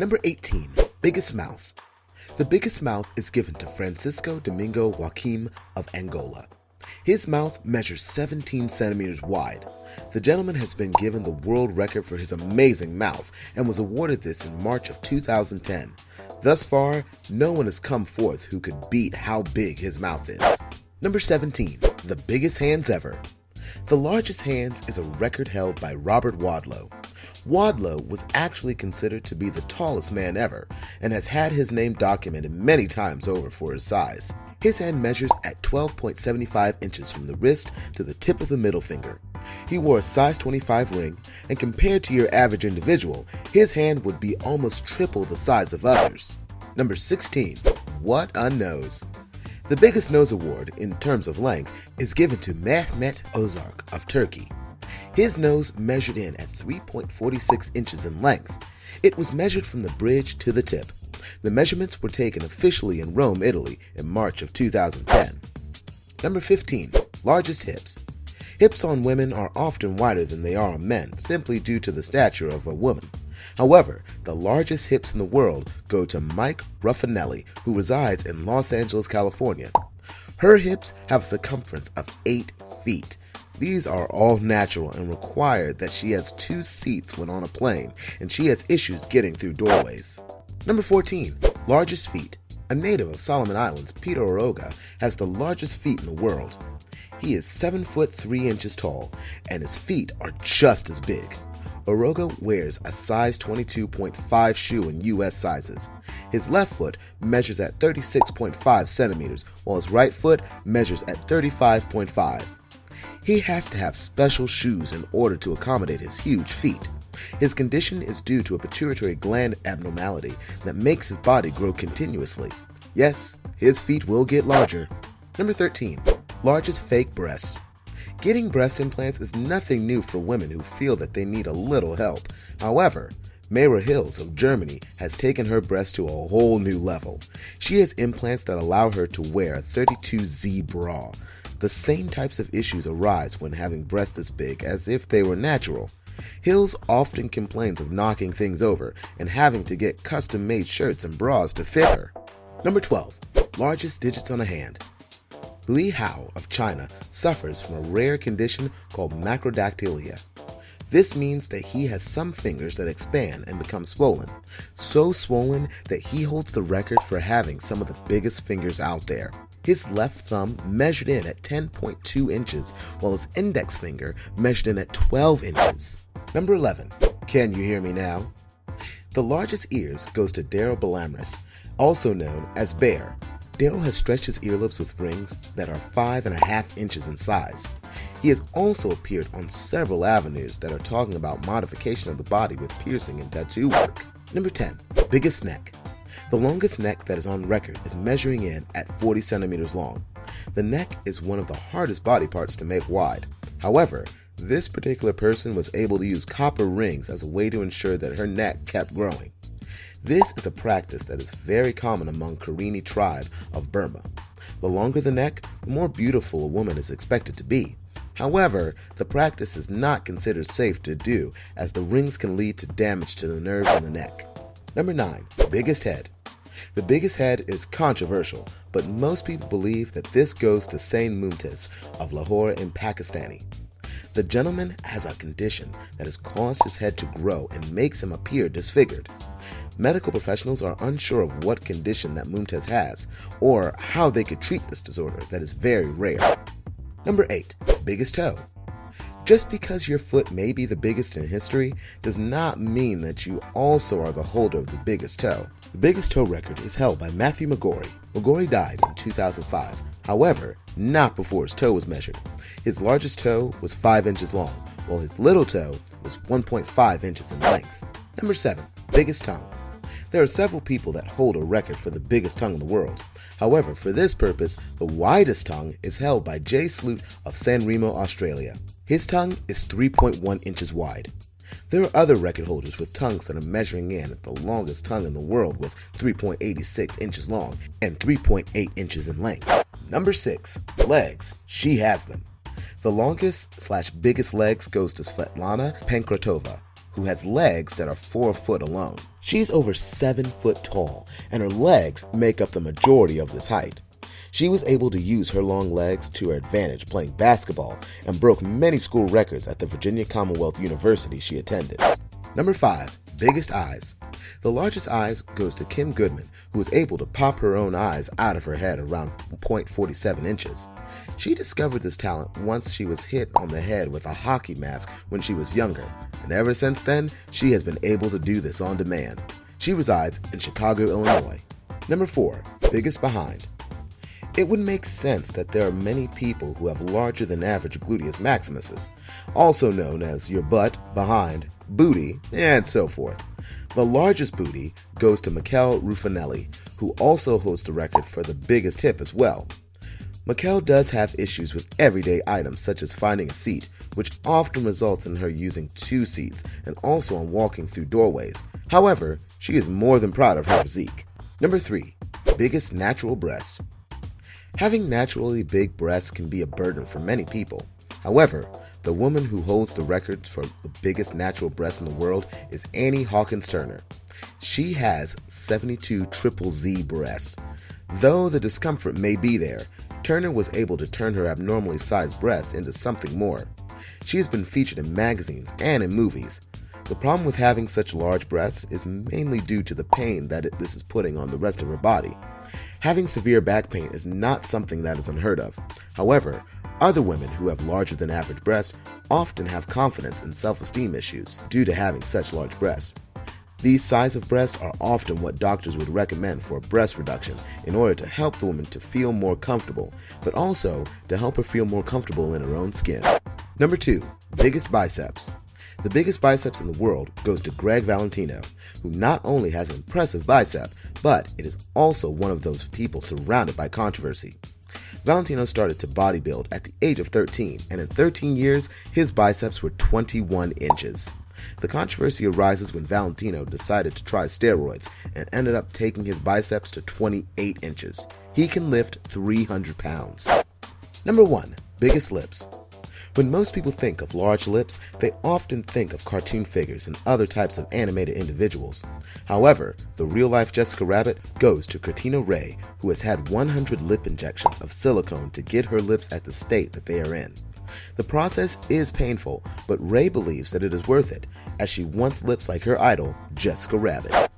Number 18. Biggest mouth. The biggest mouth is given to Francisco Domingo Joaquim of Angola. His mouth measures 17 centimeters wide. The gentleman has been given the world record for his amazing mouth and was awarded this in March of 2010. Thus far, no one has come forth who could beat how big his mouth is. Number 17. The biggest hands ever. The largest hands is a record held by Robert Wadlow. Wadlow was actually considered to be the tallest man ever and has had his name documented many times over for his size. His hand measures at 12.75 inches from the wrist to the tip of the middle finger. He wore a size 25 ring, and compared to your average individual, his hand would be almost triple the size of others. Number 16. What a nose. The biggest nose award, in terms of length, is given to Mehmet Ozark of Turkey. His nose measured in at 3.46 inches in length. It was measured from the bridge to the tip. The measurements were taken officially in Rome, Italy in March of 2010. Number 15. Largest hips. Hips on women are often wider than they are on men, simply due to the stature of a woman. However, the largest hips in the world go to Mike Ruffinelli, who resides in Los Angeles, California. Her hips have a circumference of 8 feet. These are all natural and require that she has 2 seats when on a plane, and she has issues getting through doorways. Number 14. Largest feet. A native of Solomon Islands, Peter Oroga, has the largest feet in the world. He is 7 foot 3 inches tall, and his feet are just as big. Oroga wears a size 22.5 shoe in US sizes. His left foot measures at 36.5 centimeters, while his right foot measures at 35.5. He has to have special shoes in order to accommodate his huge feet. His condition is due to a pituitary gland abnormality that makes his body grow continuously. Yes, his feet will get larger. Number 13. Largest fake breast. Getting breast implants is nothing new for women who feel that they need a little help. However, Mayra Hills of Germany has taken her breast to a whole new level. She has implants that allow her to wear a 32Z bra. The same types of issues arise when having breasts this big as if they were natural. Hills often complains of knocking things over and having to get custom-made shirts and bras to fit her. Number 12. Largest digits on a hand. Lui Hao of China suffers from a rare condition called macrodactylia. This means that he has some fingers that expand and become swollen, so swollen that he holds the record for having some of the biggest fingers out there. His left thumb measured in at 10.2 inches, while his index finger measured in at 12 inches. Number 11. Can you hear me now? The largest ears goes to Daryl Balamris, also known as Bear. Daryl has stretched his earlobes with rings that are 5.5 inches in size. He has also appeared on several avenues that are talking about modification of the body with piercing and tattoo work. Number 10. Biggest neck. The longest neck that is on record is measuring in at 40 centimeters long. The neck is one of the hardest body parts to make wide. However, this particular person was able to use copper rings as a way to ensure that her neck kept growing. This is a practice that is very common among Karenni tribe of Burma. The longer the neck, the more beautiful a woman is expected to be. However, the practice is not considered safe to do as the rings can lead to damage to the nerves in the neck. Number 9. Biggest head. The biggest head is controversial, but most people believe that this goes to Sain Mumtaz of Lahore in Pakistani. The gentleman has a condition that has caused his head to grow and makes him appear disfigured. Medical professionals are unsure of what condition that Mumtaz has or how they could treat this disorder that is very rare. Number 8. Biggest toe. Just because your foot may be the biggest in history does not mean that you also are the holder of the biggest toe. The biggest toe record is held by Matthew McGorry. McGorry died in 2005. However, not before his toe was measured. His largest toe was 5 inches long, while his little toe was 1.5 inches in length. Number 7. Biggest tongue. There are several people that hold a record for the biggest tongue in the world. However, for this purpose, the widest tongue is held by Jay Sloot of San Remo, Australia. His tongue is 3.1 inches wide. There are other record holders with tongues that are measuring in at the longest tongue in the world with 3.86 inches long and 3.8 inches in length. Number 6. Legs. She has them. The longest/biggest legs goes to Svetlana Pankratova. who has legs that are 4 foot alone. She's over 7 foot tall, and her legs make up the majority of this height. She was able to use her long legs to her advantage playing basketball and broke many school records at the Virginia Commonwealth University she attended. Number 5. Biggest eyes. The largest eyes goes to Kim Goodman, who was able to pop her own eyes out of her head around 0.47 inches. She discovered this talent once she was hit on the head with a hockey mask when she was younger, and ever since then, she has been able to do this on demand. She resides in Chicago, Illinois. Number 4. Biggest behind. It would make sense that there are many people who have larger than average gluteus maximuses, also known as your butt, behind, booty, and so forth. The largest booty goes to Mikel Ruffinelli, who also holds the record for the biggest hip as well. Mikel does have issues with everyday items such as finding a seat, which often results in her using 2 seats and also on walking through doorways. However, she is more than proud of her physique. Number 3. Biggest natural breasts. Having naturally big breasts can be a burden for many people. However, the woman who holds the record for the biggest natural breast in the world is Annie Hawkins Turner. She has 72 triple Z breasts. Though the discomfort may be there, Turner was able to turn her abnormally sized breast into something more. She has been featured in magazines and in movies. The problem with having such large breasts is mainly due to the pain that this is putting on the rest of her body. Having severe back pain is not something that is unheard of. However, other women who have larger than average breasts often have confidence and self-esteem issues due to having such large breasts. These size of breasts are often what doctors would recommend for breast reduction in order to help the woman to feel more comfortable, but also to help her feel more comfortable in her own skin. Number 2. Biggest biceps. The biggest biceps in the world goes to Greg Valentino, who not only has an impressive bicep, but it is also one of those people surrounded by controversy. Valentino started to bodybuild at the age of 13, and in 13 years, his biceps were 21 inches. The controversy arises when Valentino decided to try steroids and ended up taking his biceps to 28 inches. He can lift 300 pounds. Number 1. Biggest lips. When most people think of large lips, they often think of cartoon figures and other types of animated individuals. However, the real-life Jessica Rabbit goes to Katrina Ray, who has had 100 lip injections of silicone to get her lips at the state that they are in. The process is painful, but Ray believes that it is worth it, as she wants lips like her idol, Jessica Rabbit.